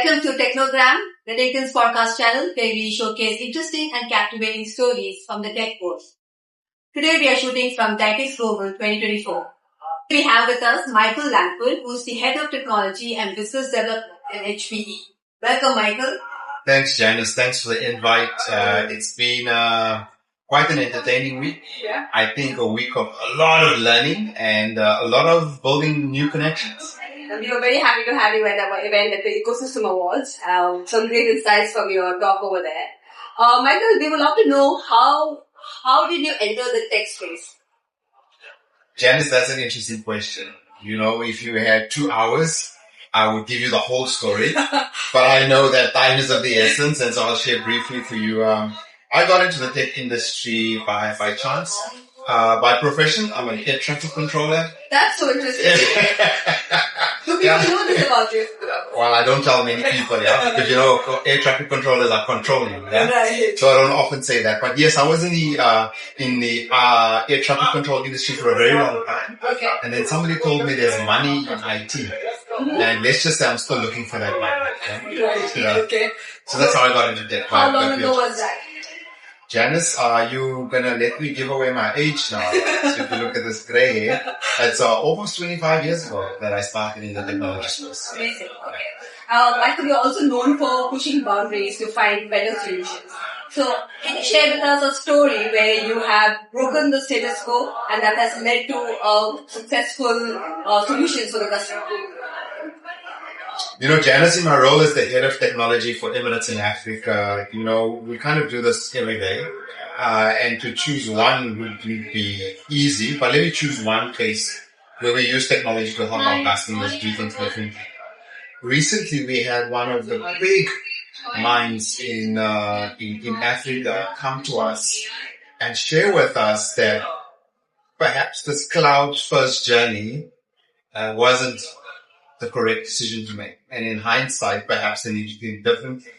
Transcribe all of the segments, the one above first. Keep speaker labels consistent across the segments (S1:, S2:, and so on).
S1: Welcome to Technogram, Redington's podcast channel where we showcase interesting and captivating stories from the tech world. Today we are shooting from Techix Global 2024. We have with us Michael Langford, who's the Head of Technology and Business Development at HPE. Welcome, Michael.
S2: Thanks, Janice. Thanks for the invite. It's been quite an entertaining week.
S1: Yeah.
S2: I think a week of a lot of learning and a lot of building new connections.
S1: And we were very happy to have you at our event at the Ecosystem Awards. Some great insights from your talk over there. Michael, we would love to know how did you enter the tech space?
S2: Janice, that's an interesting question. You know, if you had 2 hours, I would give you the whole story. But I know that time is of the essence, and so I'll share briefly for you. I got into the tech industry by chance. By profession, I'm an air traffic controller.
S1: That's so interesting. Do people know this about you?
S2: Well, I don't tell many people, because, you know, air traffic controllers are controlling,
S1: Right.
S2: So I don't often say that. But yes, I was in the air traffic control industry for a very long time.
S1: Okay.
S2: And then somebody told me there's money in IT. And let's just say I'm still looking for that money.
S1: Right.
S2: Yeah.
S1: Okay.
S2: So that's how I got into tech.
S1: How long ago was that?
S2: Janice, are you gonna let me give away my age now? So if you look at this gray hair, it's almost 25 years ago that I started in the technology space.
S1: Amazing. Okay. Michael, you're also known for pushing boundaries to find better solutions. So, can you share with us a story where you have broken the status quo and that has led to successful solutions for the customer?
S2: You know, Janice, in my role as the head of technology for Emirates in Africa, you know, we kind of do this every day. And to choose one would be easy, but let me choose one case where we use technology to help our customers do things differently. Recently, we had one of the big minds in Africa come to us and share with us that perhaps this cloud-first journey wasn't the correct decision to make. And in hindsight, perhaps they need to think differently.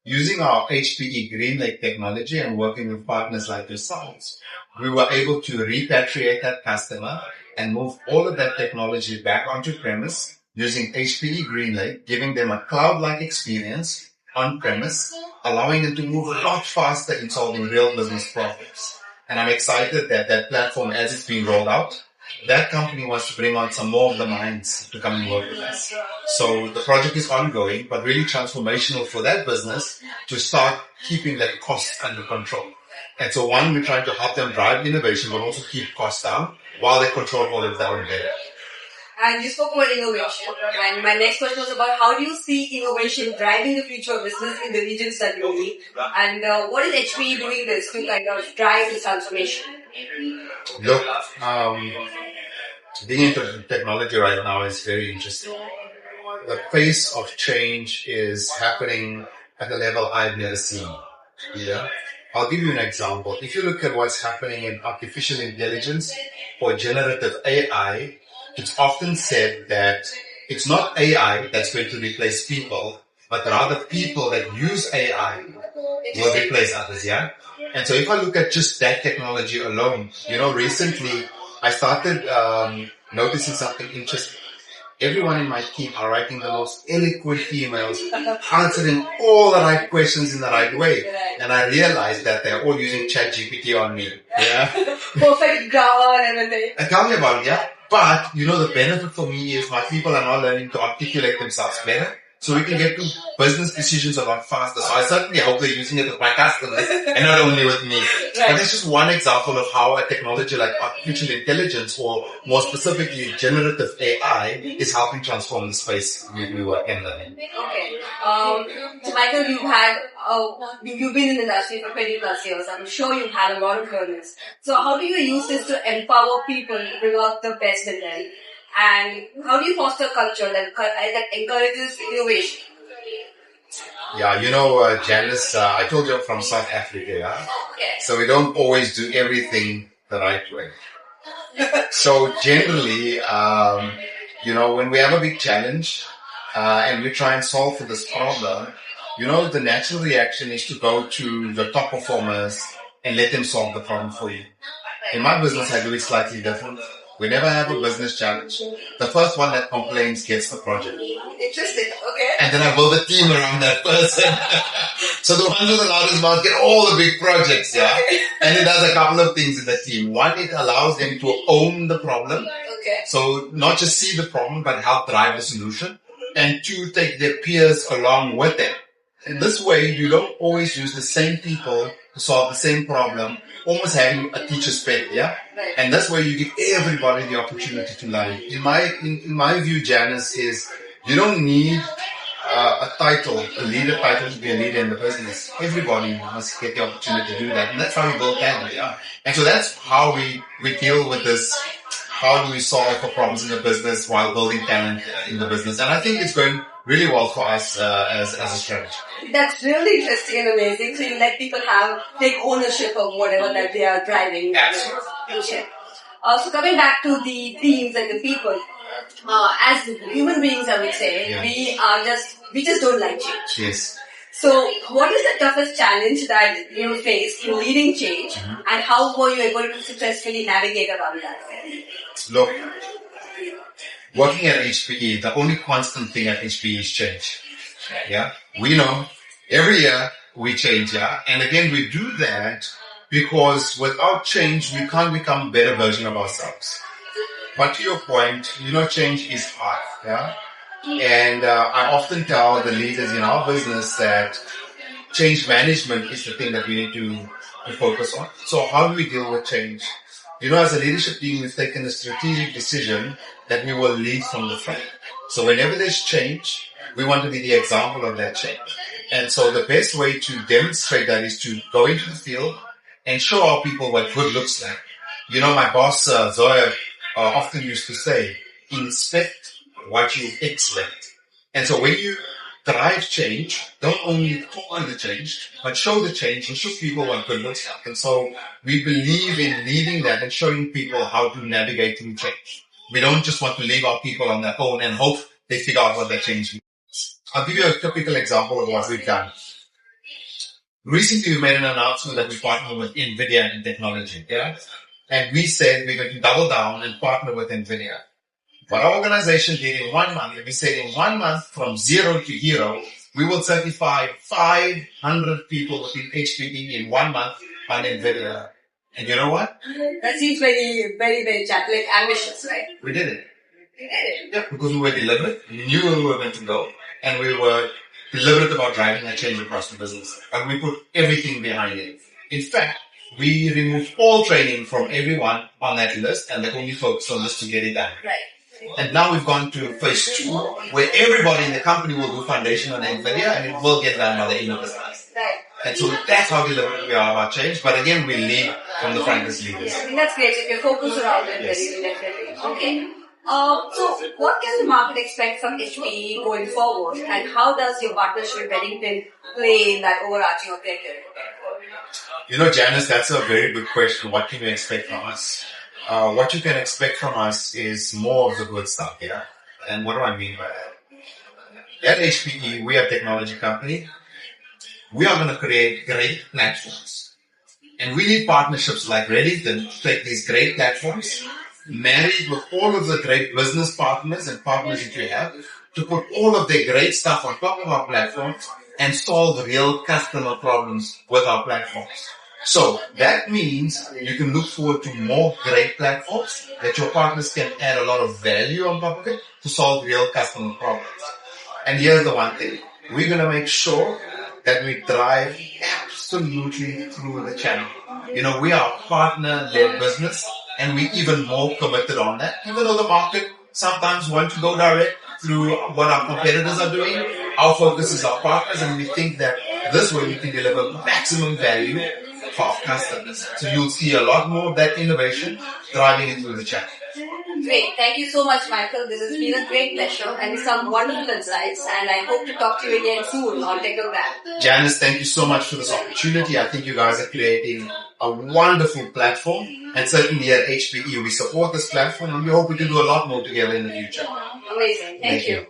S2: Using our HPE GreenLake technology and working with partners like yourselves, we were able to repatriate that customer and move all of that technology back onto premise using HPE GreenLake, giving them a cloud-like experience on premise, allowing them to move a lot faster in solving real business problems. And I'm excited that that platform, as it's being rolled out, that company wants to bring on some more of the minds to come and work with us. So the project is ongoing, but really transformational for that business to start keeping that cost under control. And so one, we're trying to help them drive innovation, but also keep costs down while they control all of that own data.
S1: And you spoke about innovation. And my next question was about how do you see innovation driving the future of business in the regions that you lead? And what is HPE doing this to kind of drive this transformation?
S2: Look, being into technology right now is very interesting. The pace of change is happening at a level I've never seen. Yeah. I'll give you an example. If you look at what's happening in artificial intelligence or generative AI, it's often said that it's not AI that's going to replace people, but rather people that use AI will replace others, yeah? And so if I look at just that technology alone, you know, recently I started noticing something interesting. Everyone in my team are writing the most eloquent emails, answering all the right questions in the right way. And I realized that they're all using ChatGPT on me. Yeah.
S1: Perfect grammar and everything.
S2: And tell me about it, yeah. But, you know, the benefit for me is my people are now learning to articulate themselves better. So we can get to business decisions a lot faster. So I certainly hope they're using it with my customers and not only with me. Right. And that's just one example of how a technology like artificial intelligence or more specifically generative AI is helping transform the space we work in.
S1: Okay. So Michael, you've been in the industry for 20 plus years. I'm sure you've had a lot of learnings. So how do you use this to empower people to bring out the best in them? And how do you foster a culture that encourages innovation?
S2: Yeah, you know, Janice, I told you I'm from South Africa, yeah? So we don't always do everything the right way. So generally, you know, when we have a big challenge and we try and solve for this problem, you know, the natural reaction is to go to the top performers and let them solve the problem for you. In my business, I do it slightly different. Whenever I have a business challenge, the first one that complains gets the project.
S1: Interesting. Okay.
S2: And then I build a team around that person. So the ones with the loudest mouth get all the big projects, yeah? And it does a couple of things in the team. One, it allows them to own the problem.
S1: Okay.
S2: So not just see the problem, but help drive the solution. And two, take their peers along with them. In this way, you don't always use the same people to solve the same problem, almost having a teacher's pet, yeah?
S1: Right.
S2: And that's where you give everybody the opportunity to learn. In my view, Janice, is you don't need a title, a leader title to be a leader in the business. Everybody must get the opportunity to do that. And that's how we build talent, yeah? And so that's how we deal with this. How do we solve for problems in the business while building talent in the business? And I think it's going really well for us as a strategy.
S1: That's really interesting and amazing. So you let people take ownership of whatever that they are driving.
S2: Absolutely.
S1: So coming back to the teams and the people, as human beings, I would say,
S2: Yeah.
S1: we just don't like change.
S2: Yes.
S1: So what is the toughest challenge that you faced in leading change, and how were you able to successfully navigate around that?
S2: Look, working at HPE, the only constant thing at HPE is change. Yeah, we know every year we change. Yeah, and again we do that because without change we can't become a better version of ourselves. But to your point, change is hard. Yeah, and I often tell the leaders in our business that change management is the thing that we need to focus on. So how do we deal with change? As a leadership team, we've taken a strategic decision that we will lead from the front. So whenever there's change, we want to be the example of that change. And so the best way to demonstrate that is to go into the field and show our people what good looks like. My boss, Zoya, often used to say, inspect what you expect. And so when you drive change, don't only talk on the change, but show the change and show people what good looks like. And so we believe in leading that and showing people how to navigate through change. We don't just want to leave our people on their own and hope they figure out what that change means. I'll give you a typical example of what we've done. Recently, we made an announcement that we partner with NVIDIA in technology. Yeah? And we said we're going to double down and partner with NVIDIA. What our organization did in 1 month, we said in 1 month from zero to hero, we will certify 500 people within HPE in 1 month on NVIDIA. And you know what?
S1: That seems very, very, very ambitious, right?
S2: We did it. Yeah, because we were deliberate. We knew where we were going to go. And we were deliberate about driving that change across the business. And we put everything behind it. In fact, we removed all training from everyone on that list and they only focused on this to get it done.
S1: Right.
S2: And now we've gone to phase 2, where everybody in the company will do foundation on NVIDIA and it will get done by the end of the month.
S1: Right.
S2: And so that's how deliberate we are about change. But again, we lead from the front as leaders.
S1: I think that's great. If you're focused around it, very. Okay. So what can the market expect from HPE going forward? And how does your partnership with Redington play in that overarching objective?
S2: Janice, that's a very good question. What can you expect from us? What you can expect from us is more of the good stuff, yeah? And what do I mean by that? At HPE, we are a technology company. We are going to create great platforms. And we need partnerships like Redington to take these great platforms, married with all of the great business partners and partners that we have, to put all of their great stuff on top of our platforms and solve real customer problems with our platforms. So that means you can look forward to more great platforms that your partners can add a lot of value on top of it to solve real customer problems. And here's the one thing. We're going to make sure that we drive absolutely through the channel. We are a partner-led business and we're even more committed on that. Even though the market sometimes wants to go direct through what our competitors are doing, our focus is our partners and we think that this way we can deliver maximum value for our customers. So you'll see a lot more of that innovation driving it through the channel.
S1: Great. Thank you so much, Michael. This has been a great pleasure and some wonderful insights. And I hope to talk to you again soon on Technogram.
S2: Janice, thank you so much for this opportunity. I think you guys are creating a wonderful platform. And certainly at HPE, we support this platform and we hope we can do a lot more together in the future.
S1: Amazing. Thank you.